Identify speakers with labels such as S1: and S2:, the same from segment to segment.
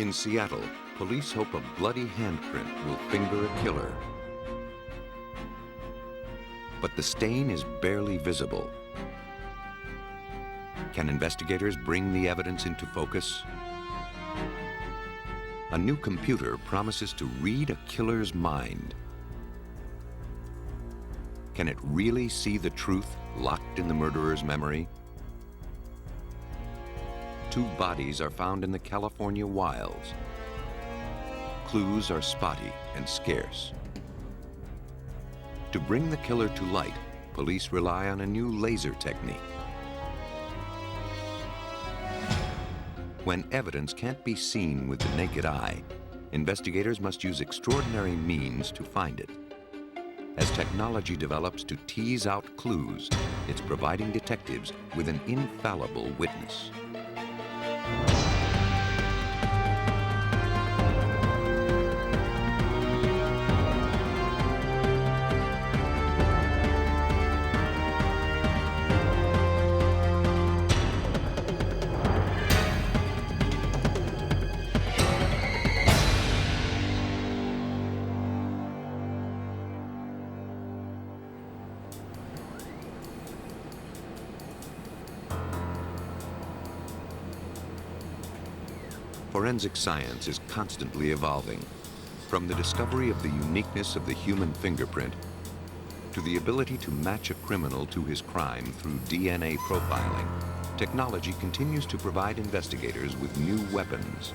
S1: In Seattle, police hope a bloody handprint will finger a killer. But the stain is barely visible. Can investigators bring the evidence into focus? A new computer promises to read a killer's mind. Can it really see the truth locked in the murderer's memory? 2 bodies are found in the California wilds. Clues are spotty and scarce. To bring the killer to light, police rely on a new laser technique. When evidence can't be seen with the naked eye, investigators must use extraordinary means to find it. As technology develops to tease out clues, it's providing detectives with an infallible witness. Forensic science is constantly evolving, from the discovery of the uniqueness of the human fingerprint to the ability to match a criminal to his crime through DNA profiling. Technology continues to provide investigators with new weapons.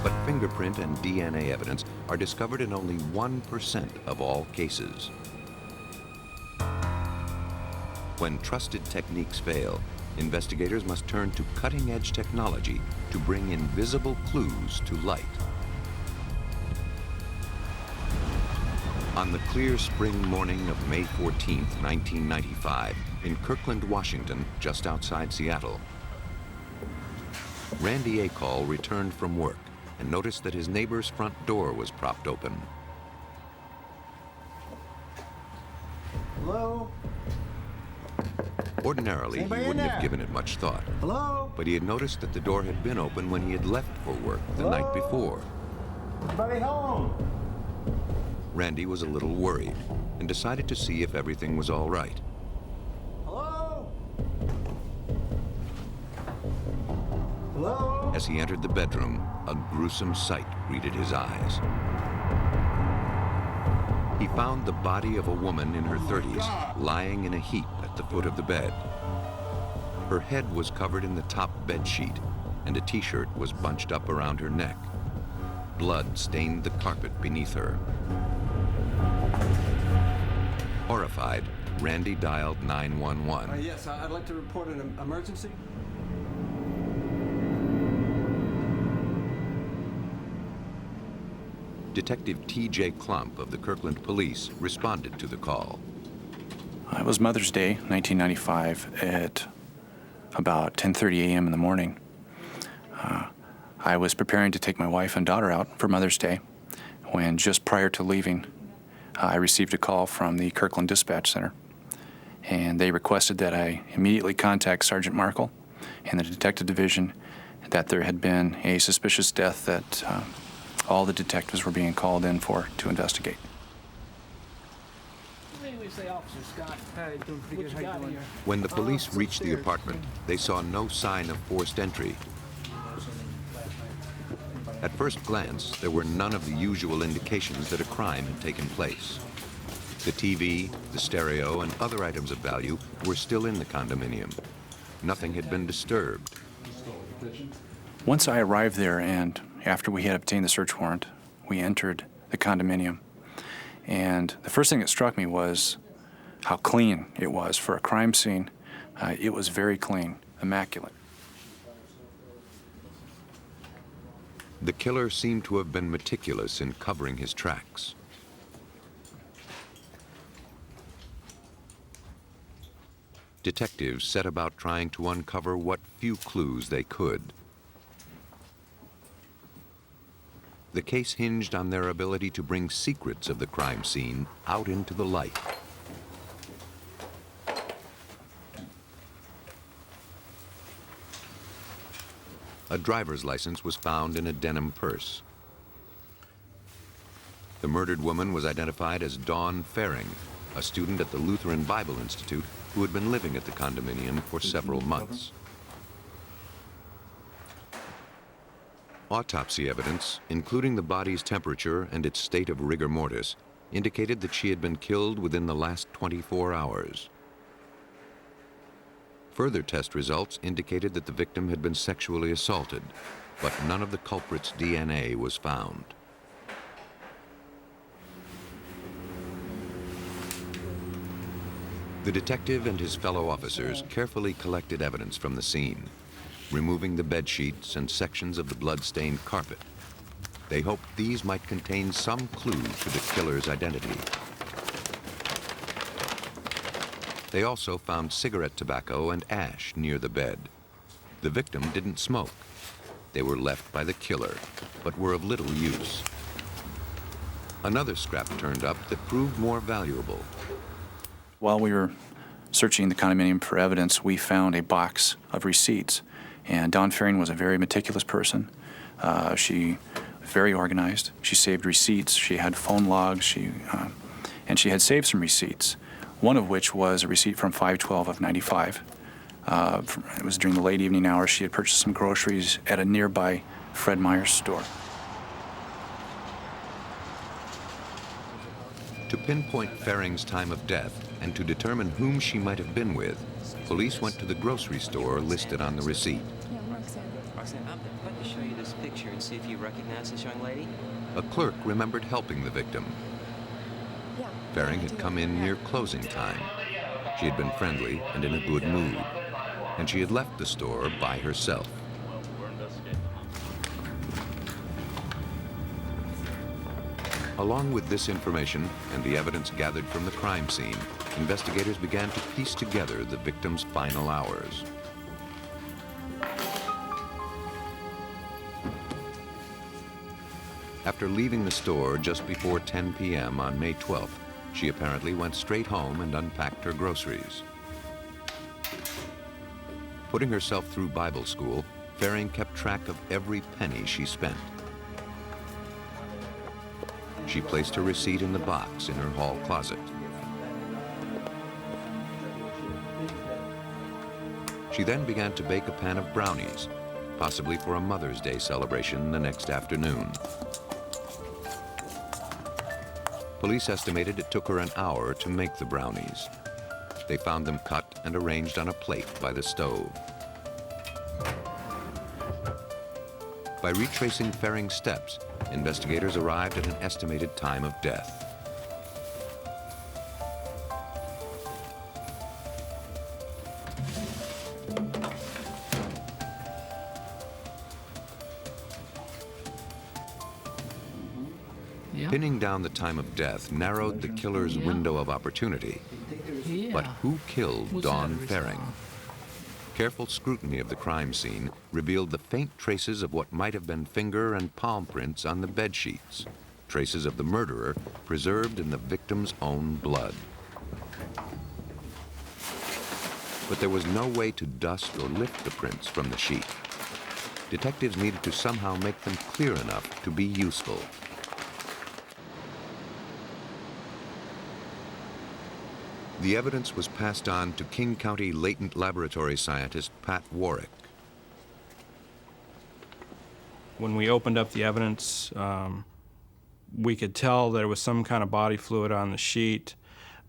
S1: But fingerprint and DNA evidence are discovered in only 1% of all cases. When trusted techniques fail, investigators must turn to cutting-edge technology to bring invisible clues to light. On the clear spring morning of May 14, 1995, in Kirkland, Washington, just outside Seattle, Randy Acall returned from work and noticed that his neighbor's front door was propped open.
S2: Hello?
S1: Ordinarily, he wouldn't have given it much thought.
S2: Hello?
S1: But he had noticed that the door had been open when he had left for work the night before.
S2: Anybody home?
S1: Randy was a little worried and decided to see if everything was all right.
S2: Hello? Hello?
S1: As he entered the bedroom, a gruesome sight greeted his eyes. He found the body of a woman in her 30s lying in a heap at the foot of the bed. Her head was covered in the top bed sheet, and a t-shirt was bunched up around her neck. Blood stained the carpet beneath her. Horrified, Randy dialed 911.
S3: Yes, I'd like to report an emergency.
S1: Detective T.J. Klump of the Kirkland Police responded to the call.
S4: It was Mother's Day, 1995, at about 10:30 a.m. in the morning. I was preparing to take my wife and daughter out for Mother's Day when, just prior to leaving, I received a call from the Kirkland Dispatch Center, and they requested that I immediately contact Sergeant Markle and the Detective Division that there had been a suspicious death that all the detectives were being called in for to investigate.
S1: When the police reached the apartment, they saw no sign of forced entry. At first glance, there were none of the usual indications that a crime had taken place. The TV, the stereo, and other items of value were still in the condominium. Nothing had been disturbed.
S4: Once I arrived there, and after we had obtained the search warrant, we entered the condominium. And the first thing that struck me was how clean it was for a crime scene. It was very clean, immaculate.
S1: The killer seemed to have been meticulous in covering his tracks. Detectives set about trying to uncover what few clues they could. The case hinged on their ability to bring secrets of the crime scene out into the light. A driver's license was found in a denim purse. The murdered woman was identified as Dawn Fehring, a student at the Lutheran Bible Institute who had been living at the condominium for several months. Autopsy evidence, including the body's temperature and its state of rigor mortis, indicated that she had been killed within the last 24 hours. Further test results indicated that the victim had been sexually assaulted, but none of the culprit's DNA was found. The detective and his fellow officers carefully collected evidence from the scene, removing the bed sheets and sections of the blood-stained carpet. They hoped these might contain some clue to the killer's identity. They also found cigarette tobacco and ash near the bed. The victim didn't smoke. They were left by the killer, but were of little use. Another scrap turned up that proved more valuable.
S4: While we were searching the condominium for evidence, we found a box of receipts. And Dawn Fehring was a very meticulous person. She was very organized. She saved receipts. She had phone logs. And she had saved some receipts, one of which was a receipt from 5/12 of '95. It was during the late evening hours. She had purchased some groceries at a nearby Fred Meyer's store.
S1: To pinpoint Fehring's time of death and to determine whom she might have been with, police went to the grocery store listed on the receipt.
S5: Roxanne, I'm about to show you this picture and see if you recognize this young lady.
S1: A clerk remembered helping the victim. Fehring had come in near closing time. She had been friendly and in a good mood, and she had left the store by herself. Along with this information and the evidence gathered from the crime scene, investigators began to piece together the victim's final hours. After leaving the store just before 10 p.m. on May 12th, she apparently went straight home and unpacked her groceries. Putting herself through Bible school, Fehring kept track of every penny she spent. She placed her receipt in the box in her hall closet. She then began to bake a pan of brownies, possibly for a Mother's Day celebration the next afternoon. Police estimated it took her an hour to make the brownies. They found them cut and arranged on a plate by the stove. By retracing Fehring's steps, investigators arrived at an estimated time of death. Pinning down the time of death narrowed the killer's window of opportunity. But who killed Dawn Fehring? Careful scrutiny of the crime scene revealed the faint traces of what might have been finger and palm prints on the bed sheets, traces of the murderer preserved in the victim's own blood. But there was no way to dust or lift the prints from the sheet. Detectives needed to somehow make them clear enough to be useful. The evidence was passed on to King County latent laboratory scientist Pat Warwick.
S6: When we opened up the evidence, we could tell there was some kind of body fluid on the sheet,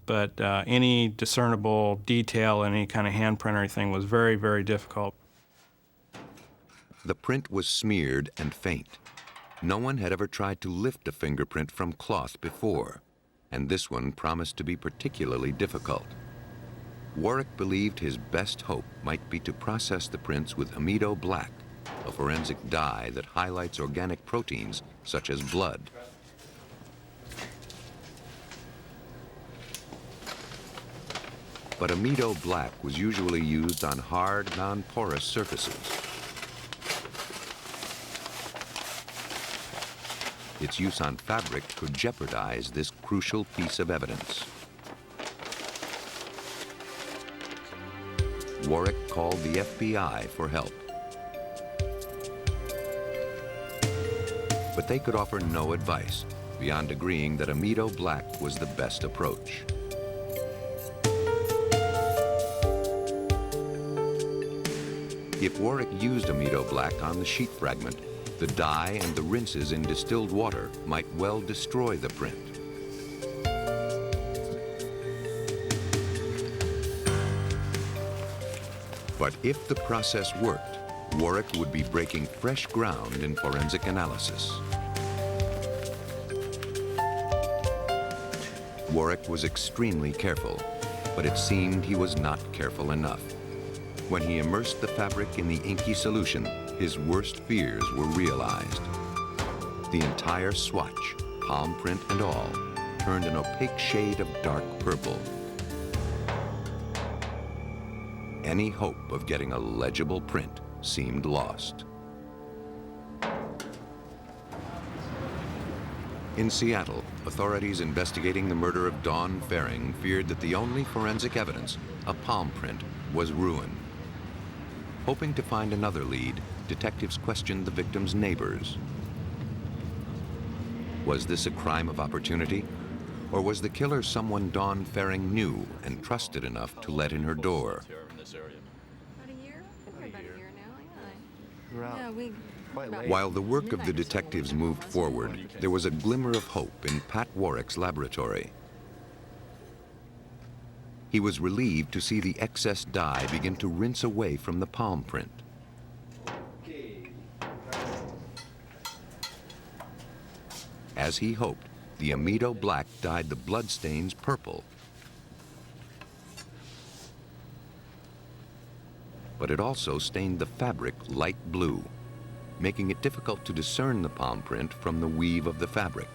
S6: but any discernible detail, any kind of handprint or anything was very, very difficult.
S1: The print was smeared and faint. No one had ever tried to lift a fingerprint from cloth before, and this one promised to be particularly difficult. Warwick believed his best hope might be to process the prints with amido black, a forensic dye that highlights organic proteins such as blood. But amido black was usually used on hard, non-porous surfaces. Its use on fabric could jeopardize this crucial piece of evidence. Warwick called the FBI for help. but they could offer no advice beyond agreeing that amido black was the best approach. If Warwick used amido black on the sheet fragment, the dye and the rinses in distilled water might well destroy the print. But if the process worked, Warwick would be breaking fresh ground in forensic analysis. Warwick was extremely careful, but it seemed he was not careful enough. When he immersed the fabric in the inky solution, his worst fears were realized. The entire swatch, palm print and all, turned an opaque shade of dark purple. Any hope of getting a legible print seemed lost. In Seattle, authorities investigating the murder of Dawn Fehring feared that the only forensic evidence, a palm print, was ruined. Hoping to find another lead, detectives questioned the victim's neighbors. Was this a crime of opportunity? Or was the killer someone Dawn Fehring knew and trusted enough to let in her door?
S7: About a year? About a year now, yeah. Yeah,
S1: While the work of the detectives moved forward, there was a glimmer of hope in Pat Warwick's laboratory. He was relieved to see the excess dye begin to rinse away from the palm print. As he hoped, the amido black dyed the bloodstains purple. But it also stained the fabric light blue, making it difficult to discern the palm print from the weave of the fabric.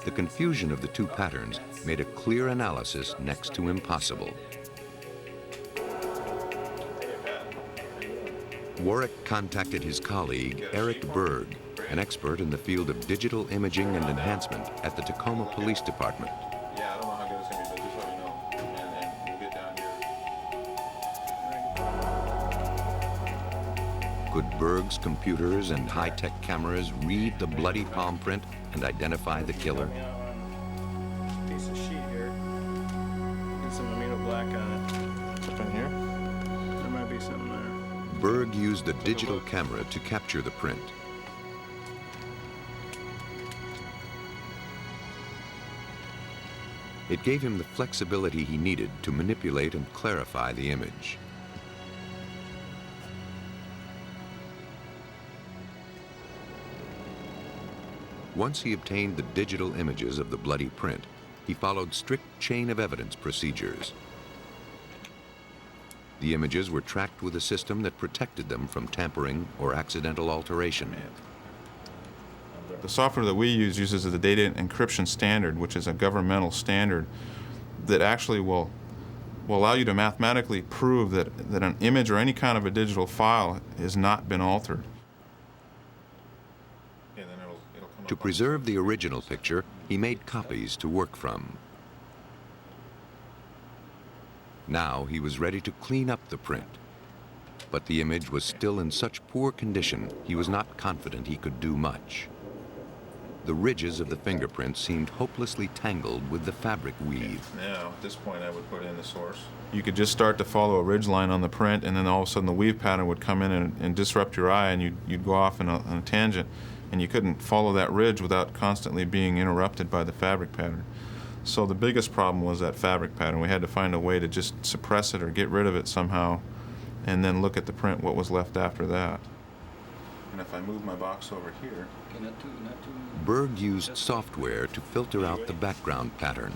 S1: The confusion of the two patterns made a clear analysis next to impossible. Warwick contacted his colleague, Eric Berg, an expert in the field of digital imaging and enhancement at the Tacoma Police Department.
S8: Yeah, I don't know how good it's going to be, but just let me know, and we'll get down here.
S1: Could Berg's computers and high-tech cameras read the bloody palm print and identify the killer?
S6: Piece of sheet here. Get some amido black on it.
S8: Something here?
S6: There might be something there.
S1: Berg used a digital camera to capture the print. It gave him the flexibility he needed to manipulate and clarify the image. Once he obtained the digital images of the bloody print, he followed strict chain of evidence procedures. The images were tracked with a system that protected them from tampering or accidental alteration.
S8: The software that we use uses the data encryption standard, which is a governmental standard that actually will allow you to mathematically prove that an image or any kind of a digital file has not been altered.
S1: To preserve the original picture, he made copies to work from. Now he was ready to clean up the print. But the image was still in such poor condition, he was not confident he could do much. The ridges of the fingerprint seemed hopelessly tangled with the fabric weave.
S8: Now, at this point, I would put in the source. You could just start to follow a ridge line on the print, and then all of a sudden the weave pattern would come in and disrupt your eye, and you'd go off on a tangent, and you couldn't follow that ridge without constantly being interrupted by the fabric pattern. So the biggest problem was that fabric pattern. We had to find a way to just suppress it or get rid of it somehow, and then look at the print, what was left after that. And if I move my box over here...
S1: Berg used software to filter out the background pattern.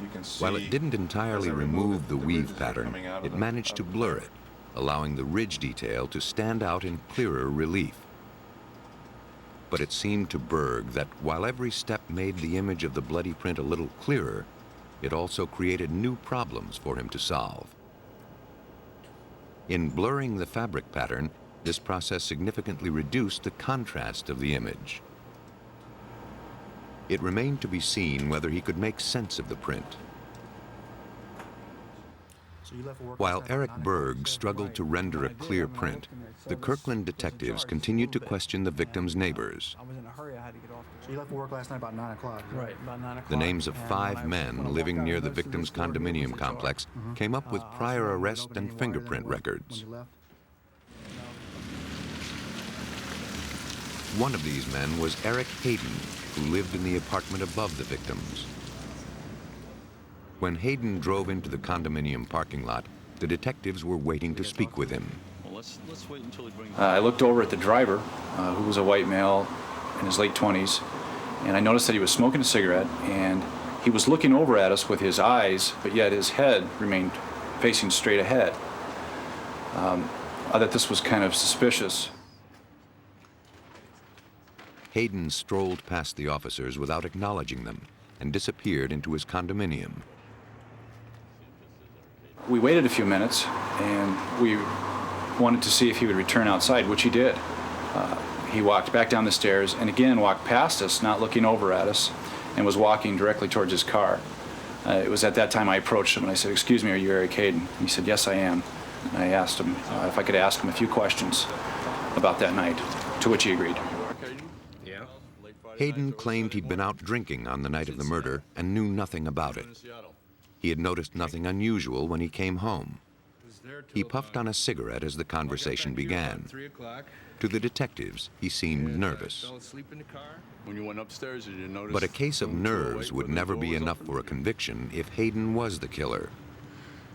S8: You can see,
S1: while it didn't entirely remove the weave pattern, it managed to blur it, allowing the ridge detail to stand out in clearer relief. But it seemed to Berg that while every step made the image of the bloody print a little clearer, it also created new problems for him to solve. In blurring the fabric pattern, this process significantly reduced the contrast of the image. It remained to be seen whether he could make sense of the print. While Eric Berg struggled to render a clear print, the Kirkland detectives continued to question the victim's neighbors.
S3: I was in a hurry, I had to get off.
S2: So you left work last night about 9 o'clock?
S3: Right, about 9 o'clock.
S1: The names of 5 men living near the victim's condominium complex came up with prior arrest and fingerprint records. One of these men was Eric Hayden, who lived in the apartment above the victims. When Hayden drove into the condominium parking lot, the detectives were waiting to speak with him.
S9: Well, let's wait until he brings.
S4: I looked over at the driver, who was a white male in his late 20s, and I noticed that he was smoking a cigarette, and he was looking over at us with his eyes, but yet his head remained facing straight ahead. I thought this was kind of suspicious.
S1: Hayden strolled past the officers without acknowledging them and disappeared into his condominium.
S4: We waited a few minutes, and we wanted to see if he would return outside, which he did. He walked back down the stairs and again walked past us, not looking over at us, and was walking directly towards his car. It was at that time I approached him and I said, "Excuse me, are you Eric Hayden?" And he said, "Yes, I am." And I asked him if I could ask him a few questions about that night, to which he agreed.
S1: Hayden claimed he'd been out drinking on the night of the murder and knew nothing about it. He had noticed nothing unusual when he came home. He puffed on a cigarette as the conversation began. To the detectives, he seemed nervous.
S9: When you went upstairs, did you notice?
S1: But a case of nerves would never be enough for a conviction if Hayden was the killer.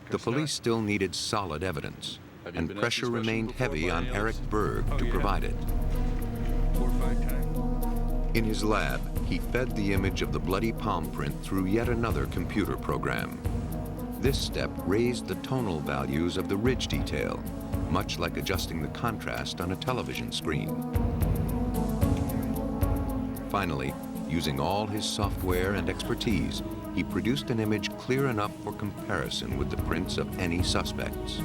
S1: The police still needed solid evidence, and pressure remained heavy on Eric Berg to provide it.
S9: 4 or 5 times.
S1: In his lab, he fed the image of the bloody palm print through yet another computer program. This step raised the tonal values of the ridge detail, much like adjusting the contrast on a television screen. Finally, using all his software and expertise, he produced an image clear enough for comparison with the prints of any suspects.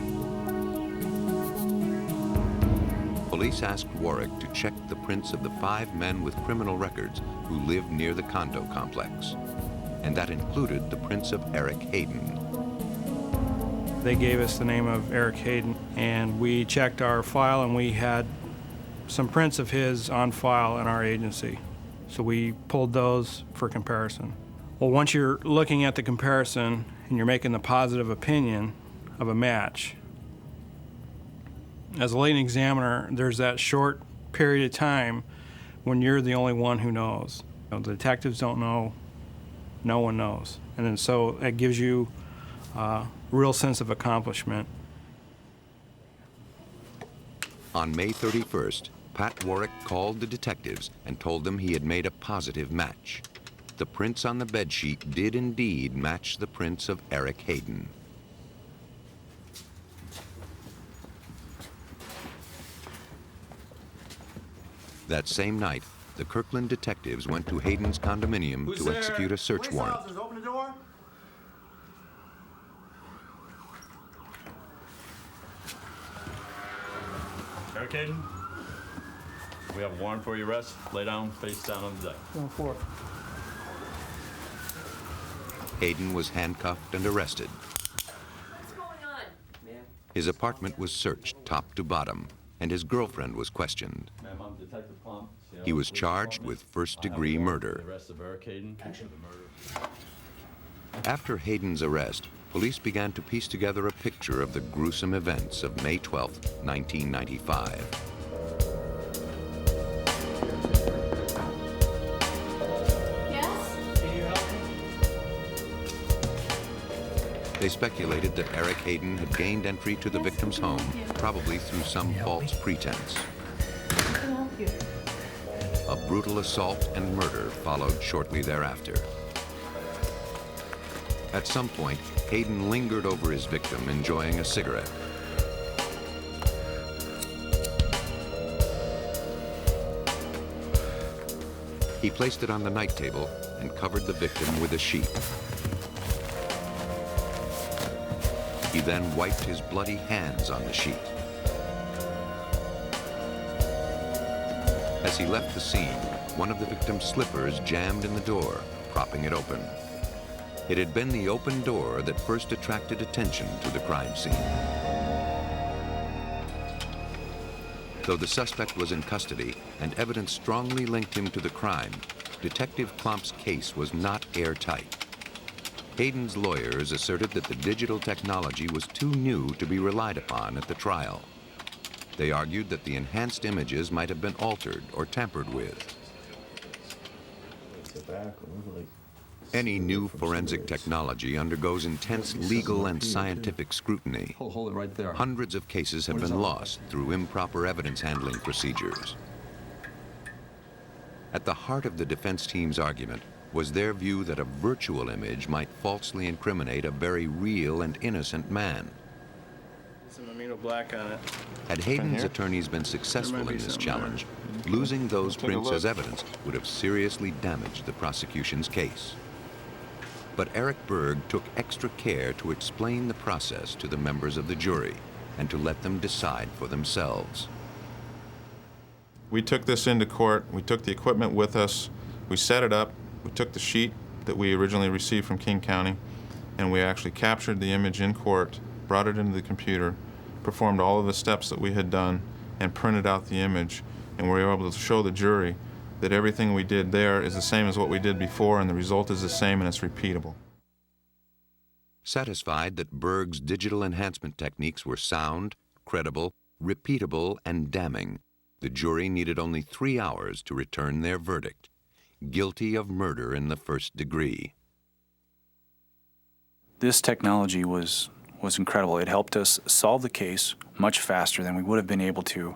S1: Police asked Warwick to check the prints of the 5 men with criminal records who lived near the condo complex, and that included the prints of Eric Hayden.
S6: They gave us the name of Eric Hayden, and we checked our file, and we had some prints of his on file in our agency. So we pulled those for comparison. Well, once you're looking at the comparison and you're making the positive opinion of a match, as a late examiner, there's that short period of time when you're the only one who knows. The detectives don't know, no one knows. And then so it gives you a real sense of accomplishment.
S1: On May 31st, Pat Warwick called the detectives and told them he had made a positive match. The prints on the bedsheet did indeed match the prints of Eric Hayden. That same night, the Kirkland detectives went to Hayden's condominium to execute a search warrant.
S2: Police officers, open the door.
S9: Eric Hayden, we have a warrant for your arrest. Lay down, face down on the deck.
S3: Going for it.
S1: Hayden was handcuffed and arrested.
S10: What's going on? Ma'am.
S1: His apartment was searched top to bottom, and his girlfriend was questioned.
S9: Ma'am, I'm Detective Plum.
S1: He was charged with first-degree murder.
S9: The arrest of Eric Hayden.
S1: After Hayden's arrest, police began to piece together a picture of the gruesome events of May 12, 1995. They speculated that Eric Hayden had gained entry to the victim's home, probably through some false pretense. A brutal assault and murder followed shortly thereafter. At some point, Hayden lingered over his victim, enjoying a cigarette. He placed it on the night table and covered the victim with a sheet. He then wiped his bloody hands on the sheet. As he left the scene, one of the victim's slippers jammed in the door, propping it open. It had been the open door that first attracted attention to the crime scene. Though the suspect was in custody and evidence strongly linked him to the crime, Detective Klomp's case was not airtight. Hayden's lawyers asserted that the digital technology was too new to be relied upon at the trial. They argued that the enhanced images might have been altered or tampered with. Any new forensic technology undergoes intense legal and scientific scrutiny.
S11: Hold it right there.
S1: Hundreds of cases have been lost through improper evidence handling procedures. At the heart of the defense team's argument was their view that a virtual image might falsely incriminate a very real and innocent man.
S6: Some amino black on it.
S1: Had Hayden's attorneys been successful in this challenge, losing those prints as evidence would have seriously damaged the prosecution's case. But Eric Berg took extra care to explain the process to the members of the jury and to let them decide for themselves.
S8: We took this into court, we took the equipment with us, we set it up, we took the sheet that we originally received from King County, and we actually captured the image in court, brought it into the computer, performed all of the steps that we had done, and printed out the image, and we were able to show the jury that everything we did there is the same as what we did before, and the result is the same and it's repeatable.
S1: Satisfied that Berg's digital enhancement techniques were sound, credible, repeatable, and damning, the jury needed only 3 hours to return their verdict: guilty of murder in the first degree.
S4: This technology was incredible. It helped us solve the case much faster than we would have been able to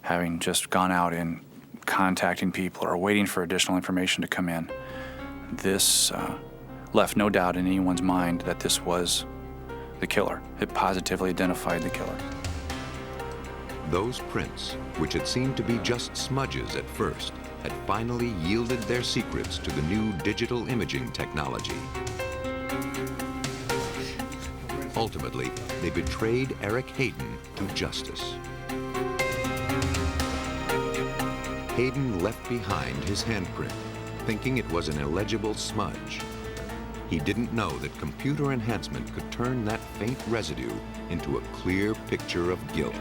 S4: having just gone out and contacting people or waiting for additional information to come in. This left no doubt in anyone's mind that this was the killer. It positively identified the killer.
S1: Those prints, which had seemed to be just smudges at first, had finally yielded their secrets to the new digital imaging technology. Ultimately, they betrayed Eric Hayden to justice. Hayden left behind his handprint, thinking it was an illegible smudge. He didn't know that computer enhancement could turn that faint residue into a clear picture of guilt.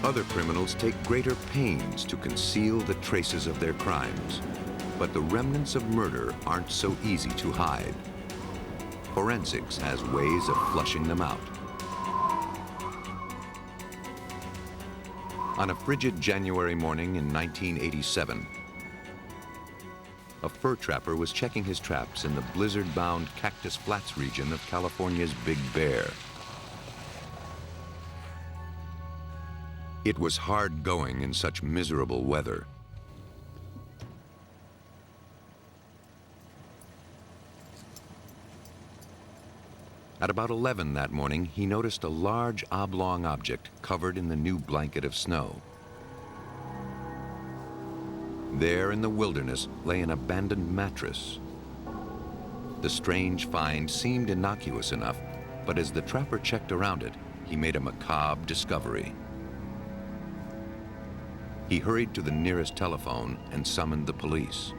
S1: Other criminals take greater pains to conceal the traces of their crimes, but the remnants of murder aren't so easy to hide. Forensics has ways of flushing them out. On a frigid January morning in 1987, a fur trapper was checking his traps in the blizzard-bound Cactus Flats region of California's Big Bear. It was hard going in such miserable weather. At about 11 that morning, he noticed a large oblong object covered in the new blanket of snow. There in the wilderness lay an abandoned mattress. The strange find seemed innocuous enough, but as the trapper checked around it, he made a macabre discovery. He hurried to the nearest telephone and summoned the police.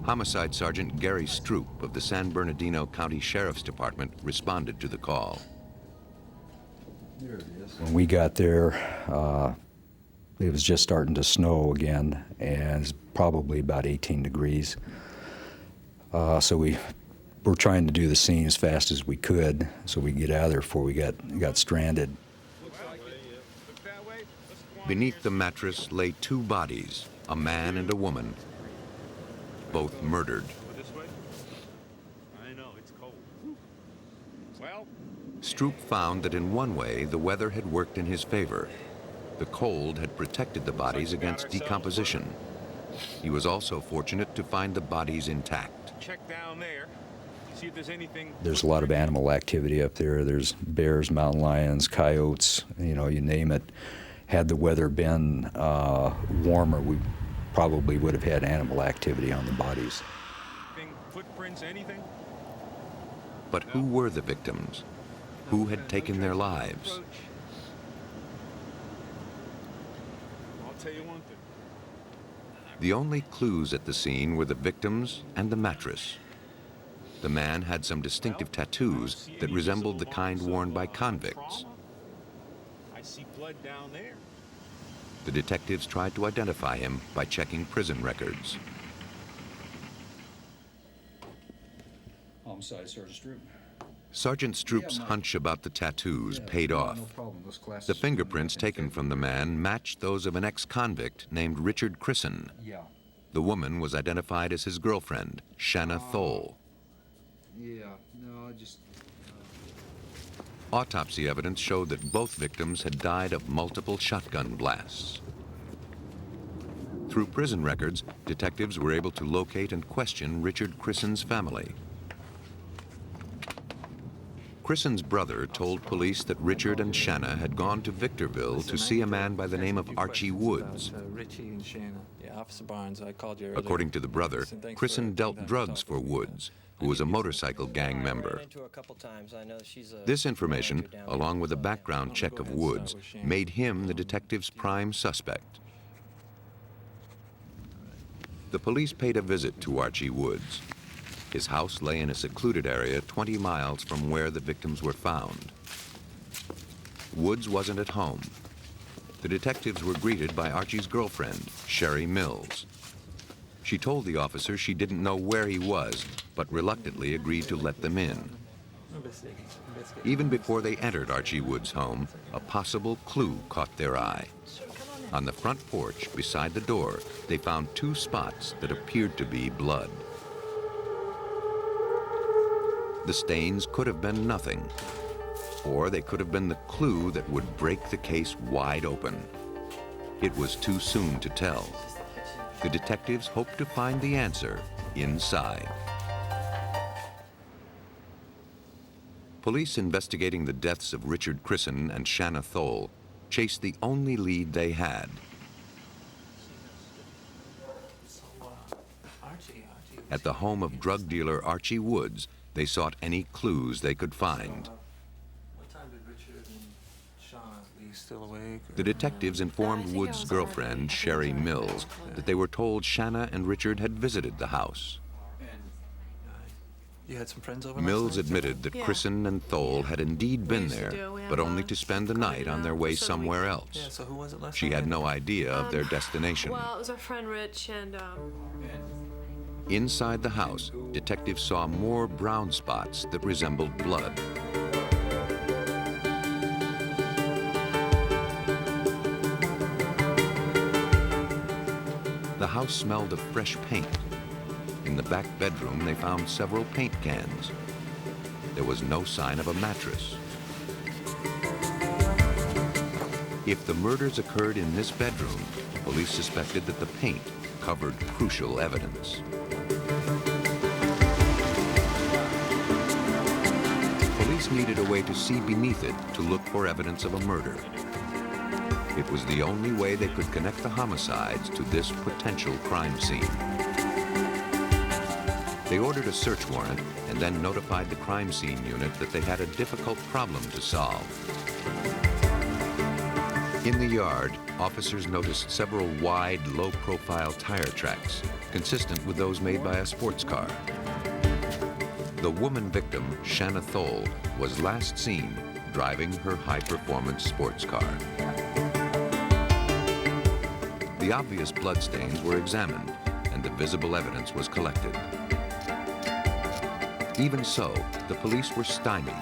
S1: Homicide Sergeant Gary Stroop of the San Bernardino County Sheriff's Department responded to the call.
S12: When we got there, it was just starting to snow again, and it's probably about 18 degrees. So we were trying to do the scene as fast as we could so we could get out of there before we got stranded.
S1: Beneath the mattress lay two bodies, a man and a woman, both murdered. Stroop found that in one way the weather had worked in his favor. The cold had protected the bodies against decomposition. He was also fortunate to find the bodies intact.
S13: Check down there. See if there's anything.
S12: There's a lot of animal activity up there. There's bears, mountain lions, coyotes, you name it. Had the weather been warmer, we probably would have had animal activity on the bodies.
S13: Footprints, anything?
S1: But who were the victims? Who had taken their lives?
S13: say you want to.
S1: The only clues at the scene were the victims and the mattress. The man had some distinctive tattoos that resembled the kind worn by convicts.
S13: I see blood down there.
S1: The detectives tried to identify him by checking prison records.
S12: Homicide, Sergeant Stroop.
S1: Sergeant Stroop's hunch about the tattoos paid off. The fingerprints taken from the man matched those of an ex-convict named Richard Crisson.
S12: Yeah.
S1: The woman was identified as his girlfriend, Shanna Thole.
S12: Yeah, no, just...
S1: Autopsy evidence showed that both victims had died of multiple shotgun blasts. Through prison records, detectives were able to locate and question Richard Crisson's family. Crisson's brother told police that Richard and Shanna had gone to Victorville to see a man by the name of Archie Woods.
S3: Richie and Shanna. Yeah, Officer Barnes, I called you earlier.
S1: According to the brother, Crisson dealt drugs for Woods, who was a motorcycle gang member. This information, along with a background check of Woods, made him the detective's prime suspect. The police paid a visit to Archie Woods. His house lay in a secluded area 20 miles from where the victims were found. Woods wasn't at home. The detectives were greeted by Archie's girlfriend, Sherry Mills. She told the officers she didn't know where he was, but reluctantly agreed to let them in. Even before they entered Archie Woods' home, a possible clue caught their eye. On the front porch, beside the door, they found 2 spots that appeared to be blood. The stains could have been nothing, or they could have been the clue that would break the case wide open. It was too soon to tell. The detectives hoped to find the answer inside. Police investigating the deaths of Richard Crisson and Shanna Thole chased the only lead they had. At the home of drug dealer Archie Woods, they sought any clues they could find.
S3: What time did Richard and Shauna leave? Still awake?
S1: The detectives informed Woods' girlfriend, Sherry Mills, that they were told Shanna and Richard had visited the house.
S3: You had some friends over?
S1: Mills admitted that Crisson and Thole had indeed been there, but only to spend the night on their way somewhere else.
S3: Yeah, so who was it last
S1: She
S3: night?
S1: had no idea of their destination.
S7: Well, it was our friend Rich and
S1: Inside the house, detectives saw more brown spots that resembled blood. The house smelled of fresh paint. In the back bedroom, they found several paint cans. There was no sign of a mattress. If the murders occurred in this bedroom, police suspected that the paint covered crucial evidence. Police needed a way to see beneath it to look for evidence of a murder. It was the only way they could connect the homicides to this potential crime scene. They ordered a search warrant and then notified the crime scene unit that they had a difficult problem to solve. In the yard, officers noticed several wide, low-profile tire tracks, consistent with those made by a sports car. The woman victim, Shanna Thole, was last seen driving her high-performance sports car. The obvious bloodstains were examined, and the visible evidence was collected. Even so, the police were stymied.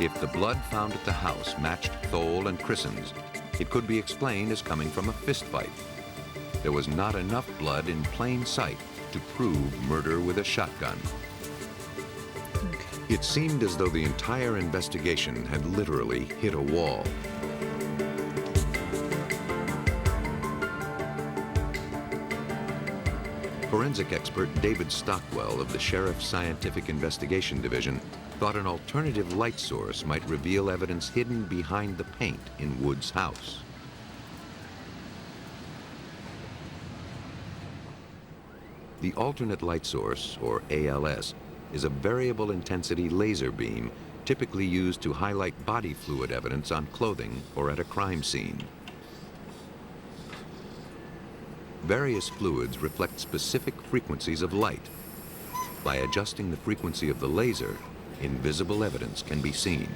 S1: If the blood found at the house matched Thole and Crisson's, it could be explained as coming from a fistfight. There was not enough blood in plain sight to prove murder with a shotgun. It seemed as though the entire investigation had literally hit a wall. Forensic expert David Stockwell of the Sheriff's Scientific Investigation Division thought an alternative light source might reveal evidence hidden behind the paint in Woods' house. The alternate light source, or ALS, is a variable intensity laser beam typically used to highlight body fluid evidence on clothing or at a crime scene. Various fluids reflect specific frequencies of light. By adjusting the frequency of the laser, invisible evidence can be seen.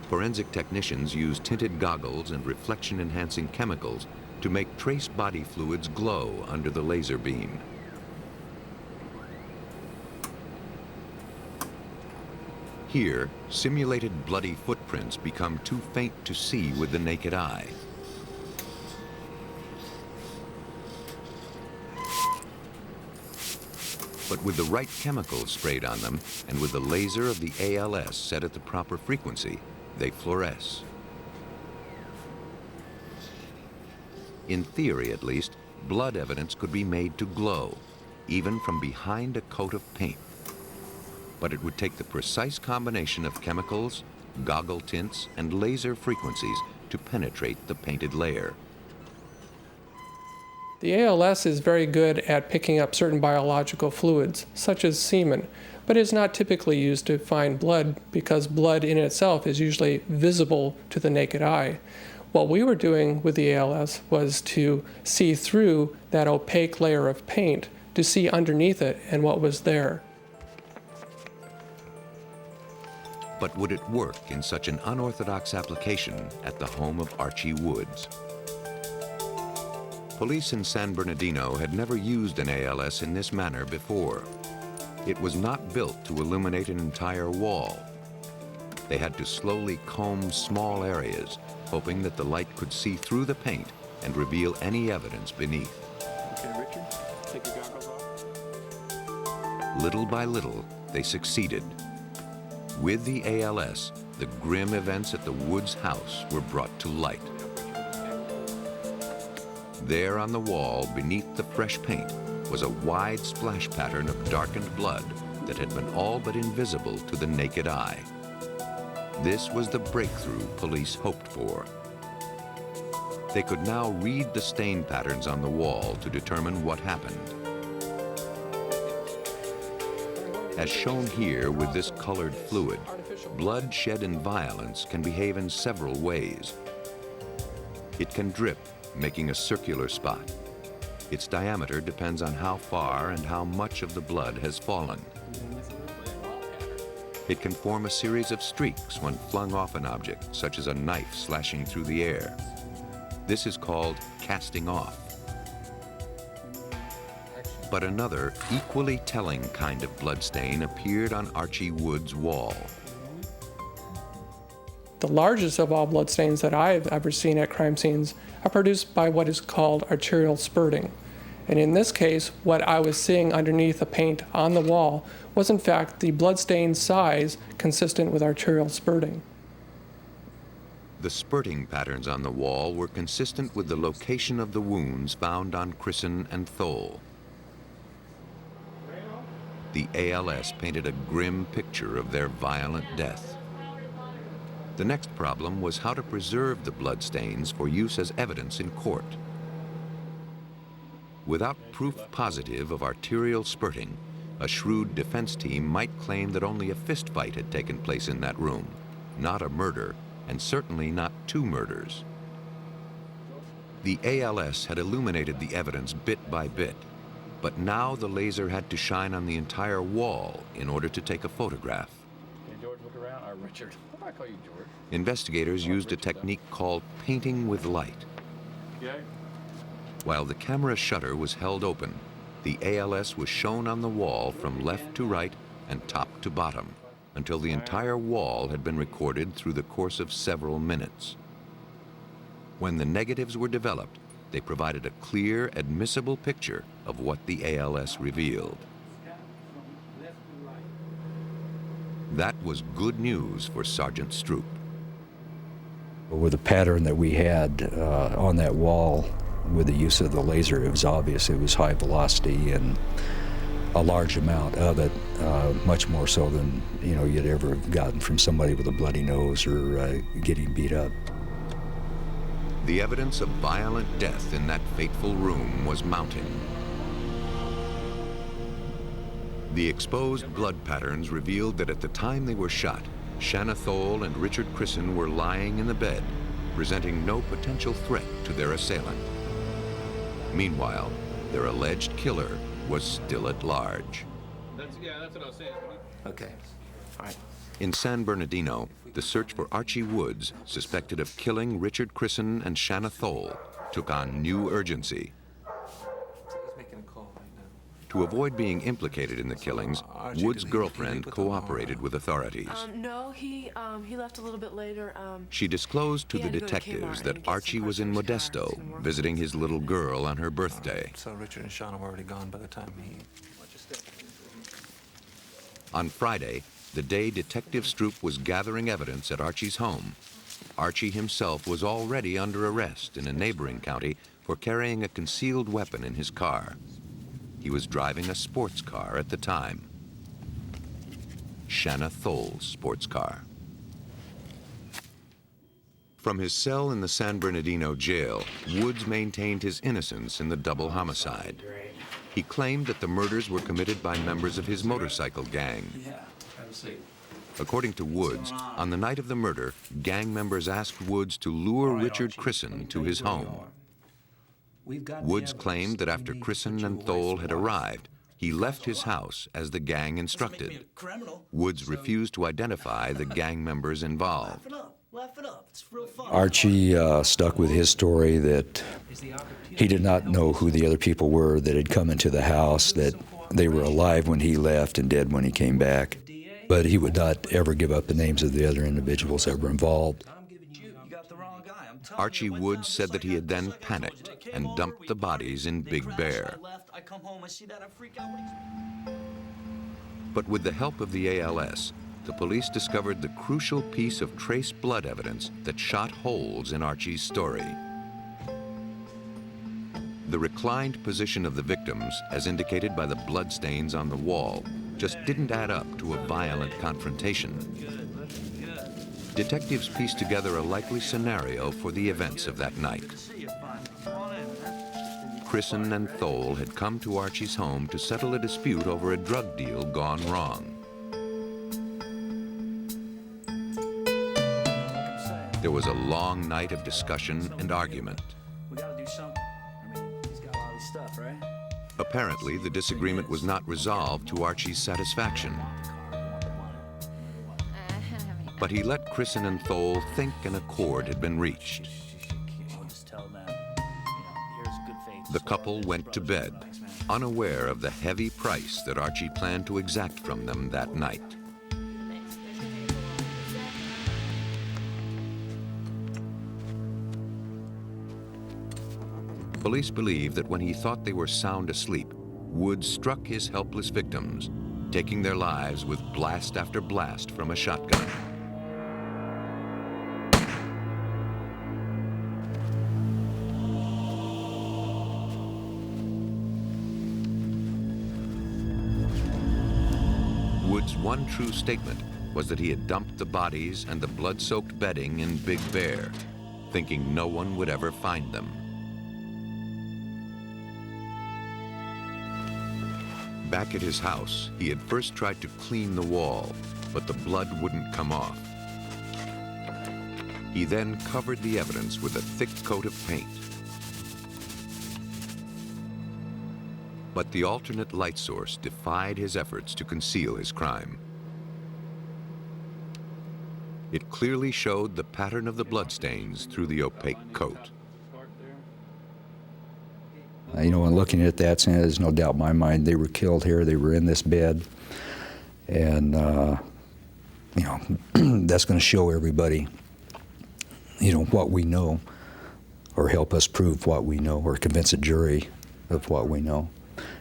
S1: Forensic technicians use tinted goggles and reflection-enhancing chemicals to make trace body fluids glow under the laser beam. Here, simulated bloody footprints become too faint to see with the naked eye. But with the right chemicals sprayed on them, and with the laser of the ALS set at the proper frequency, they fluoresce. In theory, at least, blood evidence could be made to glow, even from behind a coat of paint. But it would take the precise combination of chemicals, goggle tints, and laser frequencies to penetrate the painted layer.
S11: The ALS is very good at picking up certain biological fluids, such as semen, but is not typically used to find blood because blood in itself is usually visible to the naked eye. What we were doing with the ALS was to see through that opaque layer of paint to see underneath it and what was there.
S1: But would it work in such an unorthodox application at the home of Archie Woods? Police in San Bernardino had never used an ALS in this manner before. It was not built to illuminate an entire wall. They had to slowly comb small areas, hoping that the light could see through the paint and reveal any evidence beneath.
S9: Okay, Richard, take your goggles off.
S1: Little by little, they succeeded. With the ALS, the grim events at the Woods house were brought to light. There on the wall, beneath the fresh paint, was a wide splash pattern of darkened blood that had been all but invisible to the naked eye. This was the breakthrough police hoped for. They could now read the stain patterns on the wall to determine what happened. As shown here with this colored fluid, blood shed in violence can behave in several ways. It can drip, making a circular spot. Its diameter depends on how far and how much of the blood has fallen. It can form a series of streaks when flung off an object, such as a knife slashing through the air. This is called casting off. But another, equally telling kind of bloodstain appeared on Archie Woods' wall.
S11: The largest of all bloodstains that I've ever seen at crime scenes are produced by what is called arterial spurting. And in this case, what I was seeing underneath the paint on the wall was in fact the bloodstain size consistent with arterial spurting.
S1: The spurting patterns on the wall were consistent with the location of the wounds found on Chrisen and Thole. The ALS painted a grim picture of their violent death. The next problem was how to preserve the bloodstains for use as evidence in court. Without proof positive of arterial spurting, a shrewd defense team might claim that only a fistfight had taken place in that room, not a murder, and certainly not two murders. The ALS had illuminated the evidence bit by bit, but now the laser had to shine on the entire wall in order to take a photograph.
S9: Hey, George, look around. Richard. Why do I call you George?
S1: Investigators used a technique called painting with light.
S9: Okay.
S1: While the camera shutter was held open, the ALS was shown on the wall from left to right and top to bottom until the entire wall had been recorded through the course of several minutes. When the negatives were developed, they provided a clear, admissible picture of what the ALS revealed. That was good news for Sergeant Stroop.
S12: With the pattern that we had on that wall with the use of the laser, it was obvious it was high velocity and a large amount of it, much more so than you'd ever have gotten from somebody with a bloody nose or getting beat up.
S1: The evidence of violent death in that fateful room was mounting. The exposed blood patterns revealed that at the time they were shot, Shanna Thole and Richard Chrisen were lying in the bed, presenting no potential threat to their assailant. Meanwhile, their alleged killer was still at large.
S3: That's what I was saying.
S5: Okay. All right.
S1: In San Bernardino, the search for Archie Woods, suspected of killing Richard Crisson and Shanna Thole, took on new urgency.
S3: He's making a call right now.
S1: To avoid being implicated in the killings, Woods' girlfriend cooperated with authorities.
S10: No, he left a little bit later.
S1: She disclosed to
S10: he
S1: the
S10: had to go to
S1: detectives
S10: Kmart
S1: that
S10: and get
S1: Archie
S10: some
S1: was in
S10: parts of his car.
S1: Modesto, visiting his little girl on her birthday.
S3: So Richard and Shauna were already gone by the time he...
S1: On Friday, the day Detective Stroop was gathering evidence at Archie's home, Archie himself was already under arrest in a neighboring county for carrying a concealed weapon in his car. He was driving a sports car at the time. Shanna Thole's sports car. From his cell in the San Bernardino jail, Woods maintained his innocence in the double homicide. He claimed that the murders were committed by members of his motorcycle gang. According to Woods, on the night of the murder, gang members asked Woods to lure Richard Crisson to his home. Woods claimed that after Crisson and Thole had arrived, he left his house as the gang instructed. Woods refused to identify the gang members involved.
S12: Archie stuck with his story that he did not know who the other people were that had come into the house, that they were alive when he left and dead when he came back. But he would not ever give up the names of the other individuals that were involved.
S1: Archie Woods said that he had then panicked and dumped the bodies in Big Bear. But with the help of the ALS, the police discovered the crucial piece of trace blood evidence that shot holes in Archie's story. The reclined position of the victims, as indicated by the bloodstains on the wall, just didn't add up to a violent confrontation. Detectives pieced together a likely scenario for the events of that night. Crisson and Thole had come to Archie's home to settle a dispute over a drug deal gone wrong. There was a long night of discussion and argument.
S14: We gotta do something. I mean, he's got all this stuff, right?
S1: Apparently, the disagreement was not resolved to Archie's satisfaction. But he let Crisson and Thole think an accord had been reached. The couple went to bed, unaware of the heavy price that Archie planned to exact from them that night. Police believe that when he thought they were sound asleep, Woods struck his helpless victims, taking their lives with blast after blast from a shotgun. Woods' one true statement was that he had dumped the bodies and the blood-soaked bedding in Big Bear, thinking no one would ever find them. Back at his house, he had first tried to clean the wall, but the blood wouldn't come off. He then covered the evidence with a thick coat of paint. But the alternate light source defied his efforts to conceal his crime. It clearly showed the pattern of the bloodstains through the opaque coat.
S12: You know, when looking at that, there's no doubt in my mind they were killed here. They were in this bed. And, you know, that's going to show everybody, you know, what we know, or help us prove what we know, or convince a jury of what we know.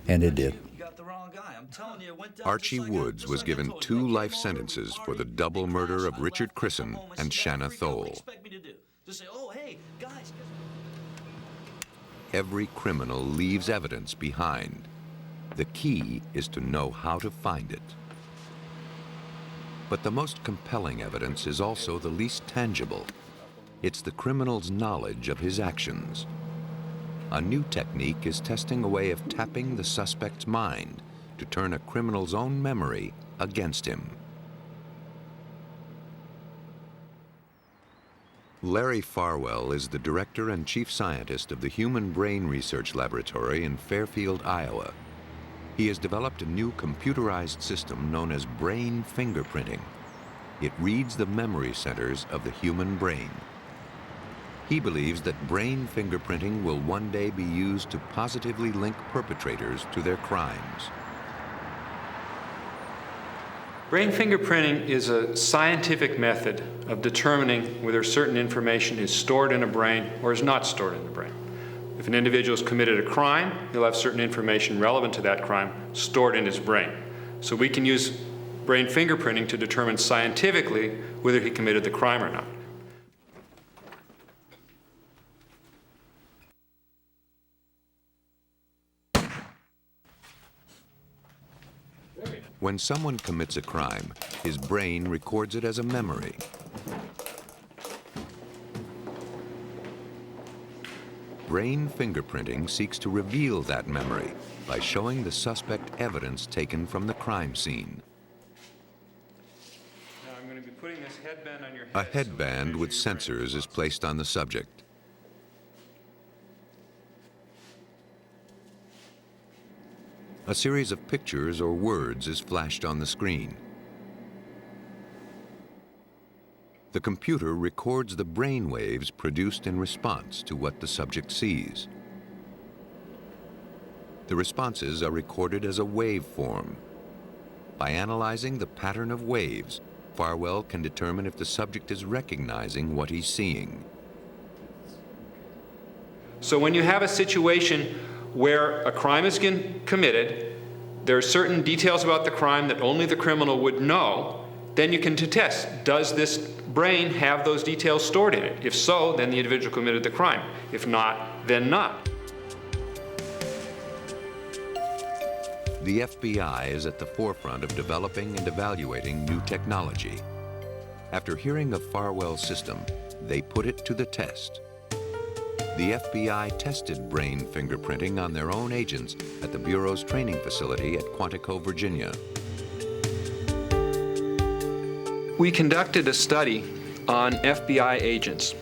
S12: And it did.
S1: Archie Woods was given 2 life sentences for the double murder of Richard Crisson and Shanna Thole. Every criminal leaves evidence behind. The key is to know how to find it. But the most compelling evidence is also the least tangible. It's the criminal's knowledge of his actions. A new technique is testing a way of tapping the suspect's mind to turn a criminal's own memory against him. Larry Farwell is the director and chief scientist of the Human Brain Research Laboratory in Fairfield, Iowa. He has developed a new computerized system known as brain fingerprinting. It reads the memory centers of the human brain. He believes that brain fingerprinting will one day be used to positively link perpetrators to their crimes.
S15: Brain fingerprinting is a scientific method of determining whether certain information is stored in a brain or is not stored in the brain. If an individual has committed a crime, he'll have certain information relevant to that crime stored in his brain. So we can use brain fingerprinting to determine scientifically whether he committed the crime or not.
S1: When someone commits a crime, his brain records it as a memory. Brain fingerprinting seeks to reveal that memory by showing the suspect evidence taken from the crime scene.
S15: Now I'm going to be putting this headband on your head.
S1: A headband with sensors is placed on the subject. A series of pictures or words is flashed on the screen. The computer records the brain waves produced in response to what the subject sees. The responses are recorded as a waveform. By analyzing the pattern of waves, Farwell can determine if the subject is recognizing what he's seeing.
S15: So when you have a situation where a crime has been committed, there are certain details about the crime that only the criminal would know, then you can test, does this brain have those details stored in it? If so, then the individual committed the crime. If not, then not.
S1: The FBI is at the forefront of developing and evaluating new technology. After hearing of Farwell's system, they put it to the test. The FBI tested brain fingerprinting on their own agents at the Bureau's training facility at Quantico, Virginia.
S15: We conducted a study on FBI agents,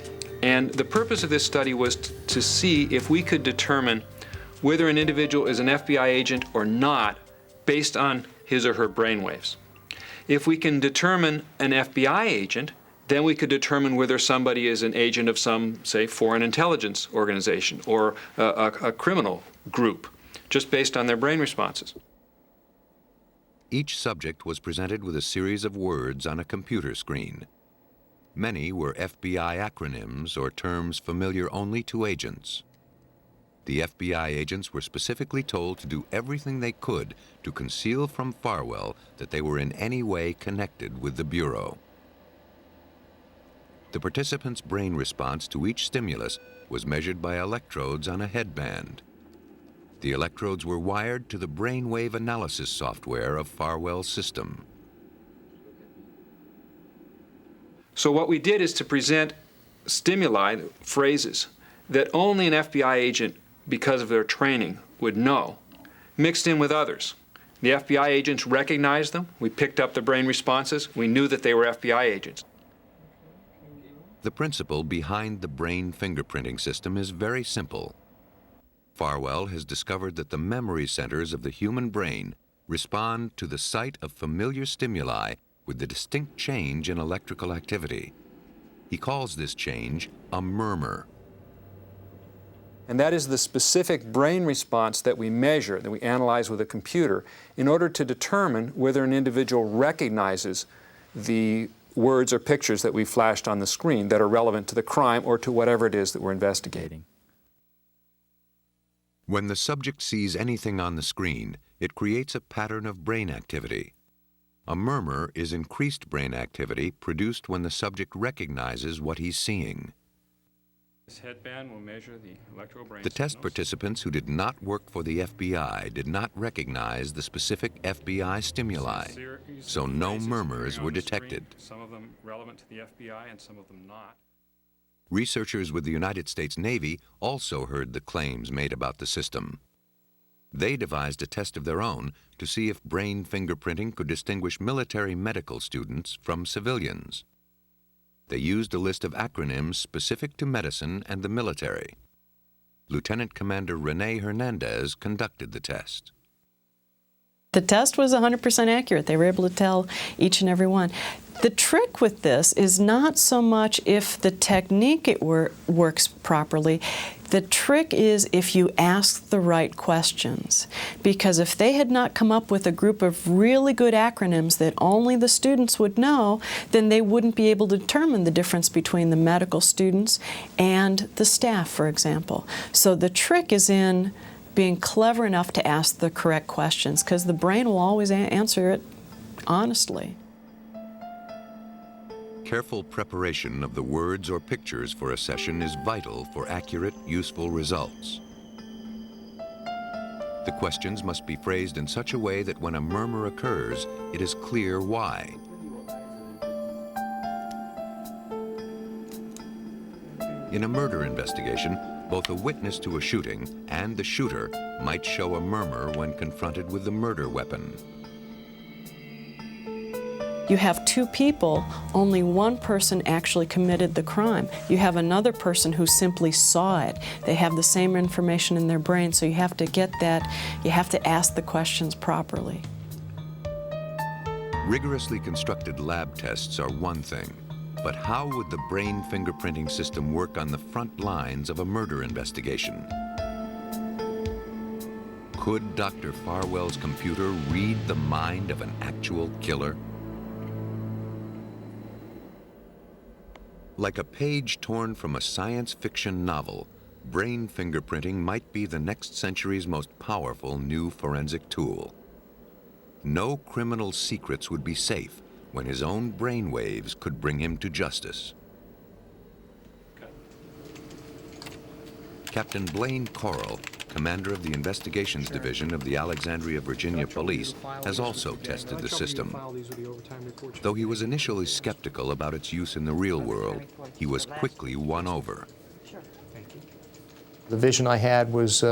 S15: and the purpose of this study was to see if we could determine whether an individual is an FBI agent or not based on his or her brainwaves. If we can determine an FBI agent, then we could determine whether somebody is an agent of some, say, foreign intelligence organization or a criminal group, just based on their brain responses.
S1: Each subject was presented with a series of words on a computer screen. Many were FBI acronyms or terms familiar only to agents. The FBI agents were specifically told to do everything they could to conceal from Farwell that they were in any way connected with the Bureau. The participant's brain response to each stimulus was measured by electrodes on a headband. The electrodes were wired to the brainwave analysis software of Farwell's system.
S15: So what we did is to present stimuli, phrases, that only an FBI agent, because of their training, would know, mixed in with others. The FBI agents recognized them. We picked up the brain responses. We knew that they were FBI agents.
S1: The principle behind the brain fingerprinting system is very simple. Farwell has discovered that the memory centers of the human brain respond to the sight of familiar stimuli with the distinct change in electrical activity. He calls this change a murmur.
S15: And that is the specific brain response that we measure, that we analyze with a computer, in order to determine whether an individual recognizes the words or pictures that we flashed on the screen that are relevant to the crime or to whatever it is that we're investigating.
S1: When the subject sees anything on the screen, it creates a pattern of brain activity. A murmur is increased brain activity produced when the subject recognizes what he's seeing.
S15: This headband will measure the electrobrain
S1: The test participants who did not work for the FBI did not recognize the specific FBI stimuli, so no murmurs were detected.
S15: Some of them relevant to the FBI and some of them not.
S1: Researchers with the United States Navy also heard the claims made about the system. They devised a test of their own to see if brain fingerprinting could distinguish military medical students from civilians. They used a list of acronyms specific to medicine and the military. Lieutenant Commander Rene Hernandez conducted the test.
S16: The test was 100% accurate. They were able to tell each and every one. The trick with this is not so much if the technique works properly. The trick is if you ask the right questions. Because if they had not come up with a group of really good acronyms that only the students would know, then they wouldn't be able to determine the difference between the medical students and the staff, for example. So the trick is in being clever enough to ask the correct questions, because the brain will always answer it honestly.
S1: Careful preparation of the words or pictures for a session is vital for accurate, useful results. The questions must be phrased in such a way that when a murmur occurs, it is clear why. In a murder investigation, both a witness to a shooting and the shooter might show a murmur when confronted with the murder weapon.
S16: You have two people, only one person actually committed the crime. You have another person who simply saw it. They have the same information in their brain, so you have to get that, you have to ask the questions properly.
S1: Rigorously constructed lab tests are one thing, but how would the brain fingerprinting system work on the front lines of a murder investigation? Could Dr. Farwell's computer read the mind of an actual killer? Like a page torn from a science fiction novel, brain fingerprinting might be the next century's most powerful new forensic tool. No criminal's secrets would be safe when his own brain waves could bring him to justice. Captain Blaine Corral, commander of the Investigations Division of the Alexandria, Virginia Police, has also tested the system. Though he was initially skeptical about its use in the real world, he was quickly won over.
S17: The vision I had was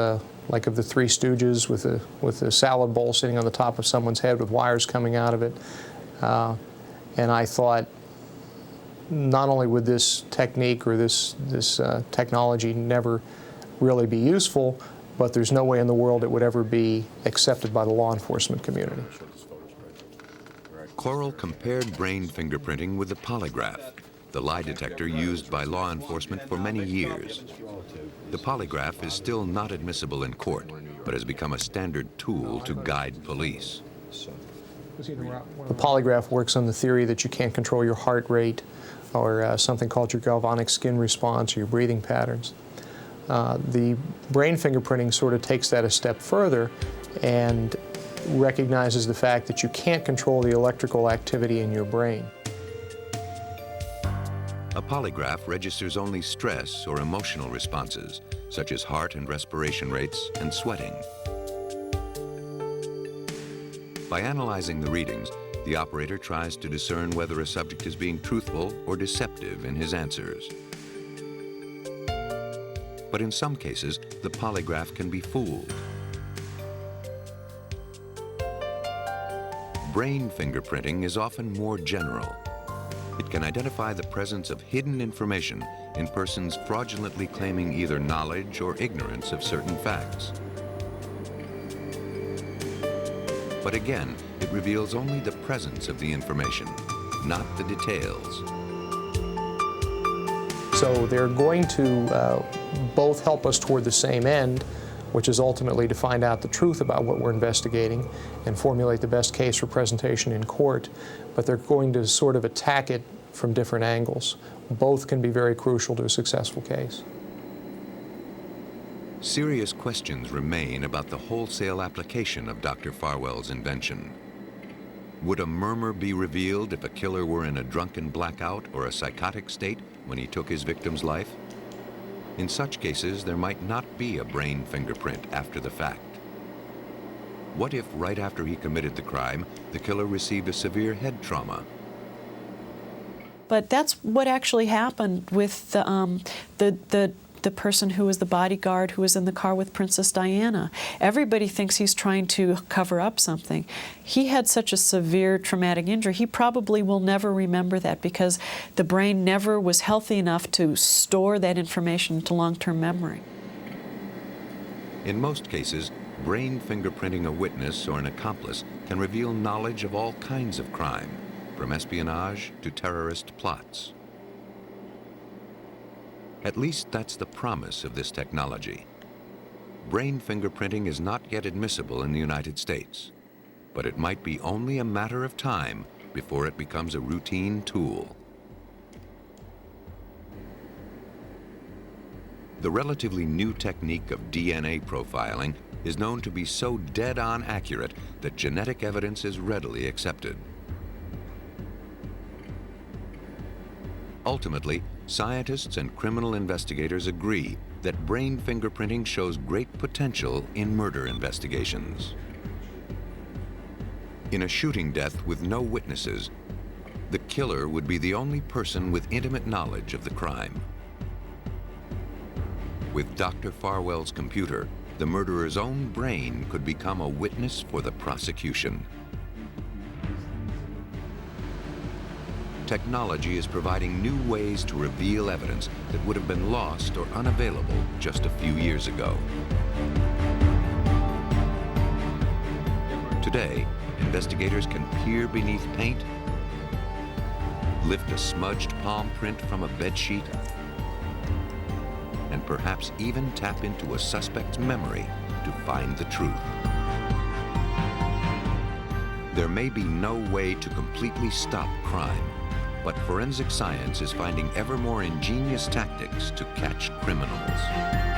S17: like of the Three Stooges with a salad bowl sitting on the top of someone's head with wires coming out of it. And I thought, not only would this technique or this technology never really be useful, but there's no way in the world it would ever be accepted by the law enforcement community.
S1: Corral compared brain fingerprinting with the polygraph, the lie detector used by law enforcement for many years. The polygraph is still not admissible in court, but has become a standard tool to guide police.
S17: The polygraph works on the theory that you can't control your heart rate or something called your galvanic skin response or your breathing patterns. The brain fingerprinting sort of takes that a step further and recognizes the fact that you can't control the electrical activity in your brain.
S1: A polygraph registers only stress or emotional responses, such as heart and respiration rates and sweating. By analyzing the readings, the operator tries to discern whether a subject is being truthful or deceptive in his answers. But in some cases, the polygraph can be fooled. Brain fingerprinting is often more general. It can identify the presence of hidden information in persons fraudulently claiming either knowledge or ignorance of certain facts. But again, it reveals only the presence of the information, not the details.
S17: So they're going to both help us toward the same end, which is ultimately to find out the truth about what we're investigating and formulate the best case for presentation in court, but they're going to sort of attack it from different angles. Both can be very crucial to a successful case.
S1: Serious questions remain about the wholesale application of Dr. Farwell's invention. Would a murmur be revealed if a killer were in a drunken blackout or a psychotic state when he took his victim's life? In such cases, there might not be a brain fingerprint after the fact. What if right after he committed the crime, the killer received a severe head trauma?
S16: But that's what actually happened with the the person who was the bodyguard who was in the car with Princess Diana. Everybody thinks he's trying to cover up something. He had such a severe traumatic injury, he probably will never remember that because the brain never was healthy enough to store that information into long-term memory.
S1: In most cases, brain fingerprinting a witness or an accomplice can reveal knowledge of all kinds of crime, from espionage to terrorist plots. At least that's the promise of this technology. Brain fingerprinting is not yet admissible in the United States, but it might be only a matter of time before it becomes a routine tool. The relatively new technique of DNA profiling is known to be so dead-on accurate that genetic evidence is readily accepted. Ultimately, scientists and criminal investigators agree that brain fingerprinting shows great potential in murder investigations. In a shooting death with no witnesses, the killer would be the only person with intimate knowledge of the crime. With Dr. Farwell's computer, the murderer's own brain could become a witness for the prosecution. Technology is providing new ways to reveal evidence that would have been lost or unavailable just a few years ago. Today, investigators can peer beneath paint, lift a smudged palm print from a bedsheet, and perhaps even tap into a suspect's memory to find the truth. There may be no way to completely stop crime, but forensic science is finding ever more ingenious tactics to catch criminals.